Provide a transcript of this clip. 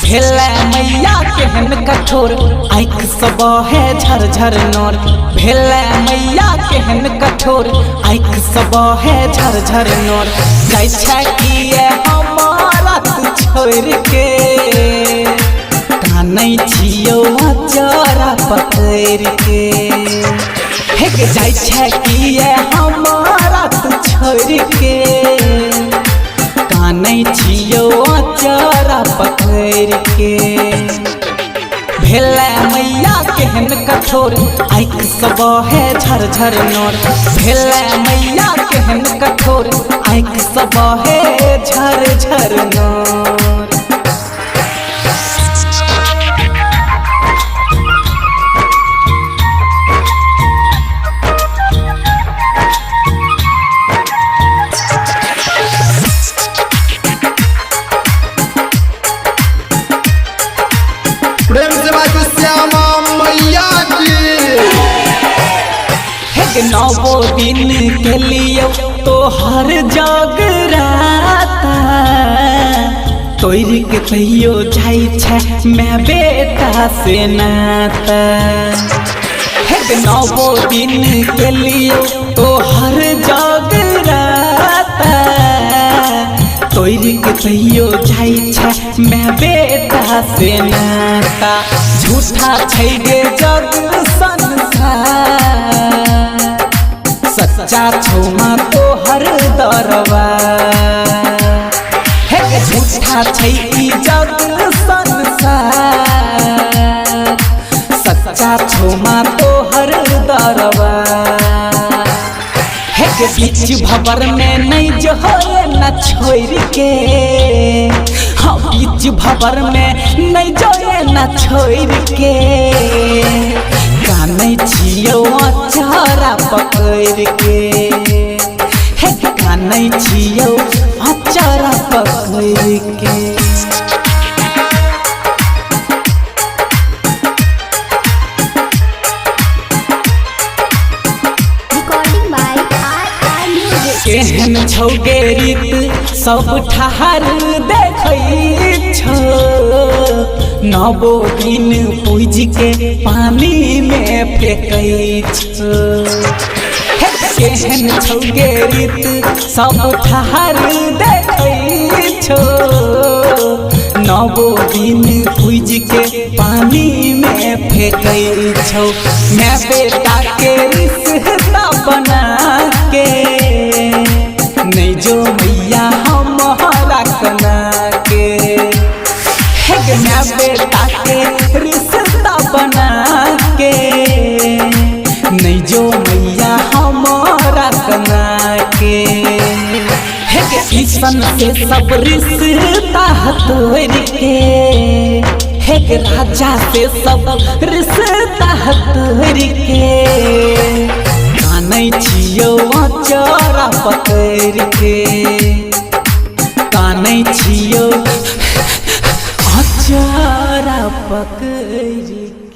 भेले मैया केहन कठोर आँख सब है झरझर नोर। भेले मैया केहन कठोर आँख सब है झरझर नोर। जाइ छै किए हमारा तू छोड़ के कानै छियौ अचारा पकड़ के। हे के जाइ छै किए हमारा तू छोड़ के कानै छियौ अचारा पकड़ के। भेले मैया केहन कठोर आँख सब है झरझर नोर। भेले मैया केहन कठोर आँख सब है झरझर नोर। प्रेम से बाजू श्यामा मैया की। नौ दिन के लिए तो हर जगराता तोड़ के कहियो जाइ छै मैं बेटा से नाता। 9 दिन के लिए तो हर जगराता तोड़ के कहियो जाइ छै मैं बेटा से नाता। झूठा छै गे जग संसार सच्चा छौमा तोहर दरबार। हे झूठा छै ई जग संसार सच्चा छौमा तोहर दरबार। हे बीच भवर में नहीं जो होए न छोड़ के। हाँ बीच भवर में नहीं जोए न छोड़ के कानै छियौ अचारा पकड़ के। हे कानै छियौ अचारा पकड़ के। Recording by RR Music. केहन छौ गे रीत सब ठहर देखै छौ। 9 दिन पूज के पानी में फेंकै छौ। केहन छौ गे रीत सब ठहर देखै छौ। 9 दिन पूज के पानी में फेंकै छौ। मैं बेटा के रिश्ता बना के नहीं जो मैया हमारा कना के। हे मैं बेटा के रिश्ता बना के नहीं जो मैया हमारा कना के। हे ईसन से सब रिश्ता तोड़ के। हे राजा से सब रिश्ता तोड़ के कानै छियौ अचारा पकड़ के। कानै छियौ अचारा पकड़ के।